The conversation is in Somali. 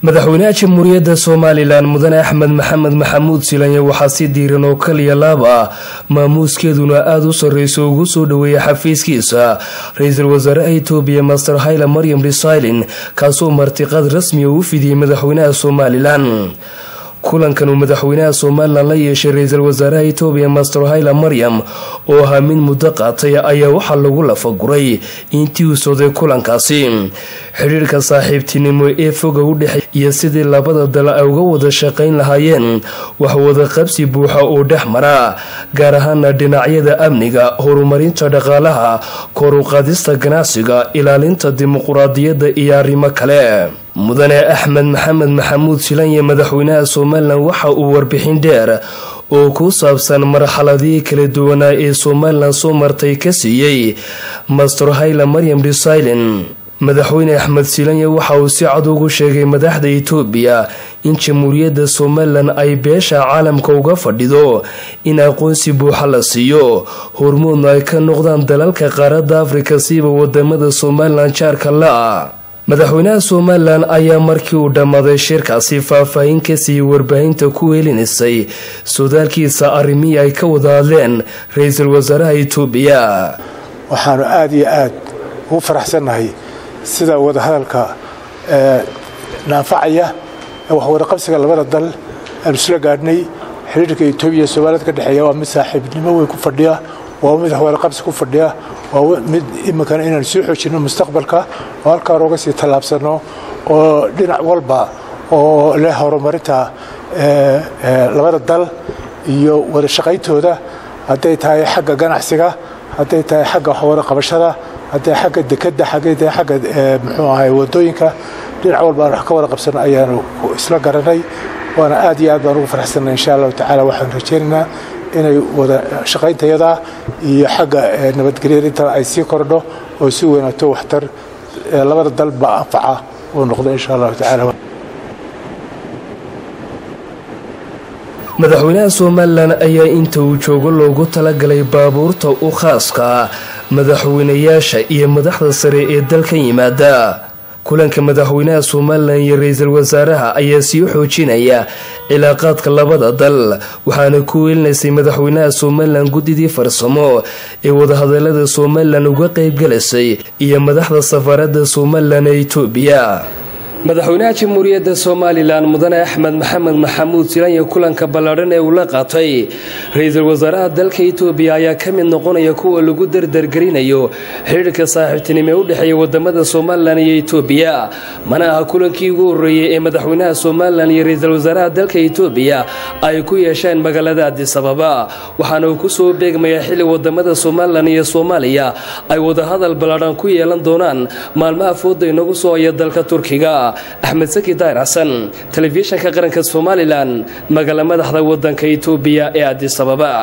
madaxweynaha jamhuuriyadda Soomaaliland mudane Axmed Maxamed Maxamuud Silanye waxa si diiran oo kaliya laab ah maamuuskeeduna aad u sareyso ugu soo dhaweeyay xafiiskiisa ra'iisul wasaaraha Itoobiya Master Haile Mariam Desalegn kaasoo martiqaad rasmi u fidiyay madaxweynaha Soomaaliland kulankan uu madaxweynaha Soomaaliland la yeeshay ra'iisul wasaaraha Itoobiya Master Haile Mariam oo ahaa mid muddo qaatay ayaa waxa lagu lafaguray intii uu socday kulankaasi xiriirka saaxiibtinimo ee fog u dhaxay iyo sidii labada dal ay uga wada shaqayn lahaayeen wax wada qabsi buuxa oo dhaxmara gaar ahaan dhinacyada amniga horumarinta dhaqaalaha kor u qaadista ganacsiga ilaalinta dimuqraadiyadda iyo arrimo kale mudane Axmed Maxamed Maxamuud Silanye madaxweynaha Soomaaliland waxa uu warbixin dheer oo ku saabsan marxaladii kala duwan ee Soomaaliland soo martay ka siiyay Master Haile Mariam Desalegn madaxweyne Axmed Silanye waxa uu si cad ugu sheegay madaxda Itoobiya in jamhuuriyadda Soomaaliland ay beesha caalamka uga fadhido in aqoonsi buuxa la siiyo hormoodna ay ka noqdaan dalalka qaaradda Afrika siiba wadamada Soomaaliland jaarka la madaxweynaha Soomaaliland ayaa markii uu dhamaaday shirkaasi faahfaahin ka siiyay warbaahinta ku weelinisay sodaalkiisa arrimihii ay ka wada hadleen ra'iisul wasaaraha Itoobiya waxaanu aad iyo aad ugu faraxsanahay sida wada hadalka naafacaya wax wada qabsiga labada dal aan isla gaadhnay xiriirka Itoobiya Soomaaliland ka dhaxeeya waa mid saaxiibnimo weyn ku fadhiya waa mid wada qabsi ku fadhiya waa mid iminkan inaan soo xoojino mustaqbalka oo halka rooga si talaabsano oo dhinac walba oo leh horumarinta labada dal iyo wada shaqayntooda haday tahay xagga ganacsiga haday tahay xagga wada qabashada haday xagga dekada xagga muxuu ahay wadooyinka dhinac walba wax ka wada qabsano ayaanu isla garanay waana aad iyo aad baan ugu faraxsanahay insha Allah taala waxaan rajaynaynaa inay wada shaqayntayada iyo xagga nabadgelyada ay sii kordho oo si weynaato waxtar labada dalba anfaca oo noqdo insha Allah taala madaxweynaha Soomaaliland ayaa inta uu joogo loogu talagalay baabuurta u khaaska madaxweynayaasha iyo madaxda sare ee dalka yimaada kulanka madaxweynaha Soomaaliland iyo ra'iisul wasaaraha ayaa sii xoojinaya cilaaqaadka labada dal waxaana ku weelnaysay madaxweynaha Soomaaliland gudidii farsamo ee wada hadalada Soomaaliland uga qayb galasay iyo madaxda safaarada Soomaaliland ee Itoobiya madaxweynaha jamhuuriyadda Soomaaliland mudane Axmed Maxamed Maxamuud Silanye kulanka ballaaran ee uu la qaatay ra'iisul wasaaraha dalka Itoobiya ayaa ka mid noqonaya kuwa lagu dardargelinayo xiriirka saaxiibtinimo ee u dhaxeeya wadamada Soomaaliland iyo Itoobiya mana aha kulankii ugu horeeyay ee madaxweynaha Soomaaliland iyo ra'iisul wasaaraha dalka Itoobiya ay ku yeesheen magaalada Addis Ababa waxaana uu ku soo beegmaya xilli wadamada Soomaaliland iyo Soomaaliya ay wada hadal ballaaran ku yeelan doonaan maalmaha fooda inagu soo ay dalka Turkiga أحمد سكي داير حسن تلفزيون كقرن كسوماليلاند مقالة مدحضة ودن كإثيوبيا أديس أبابا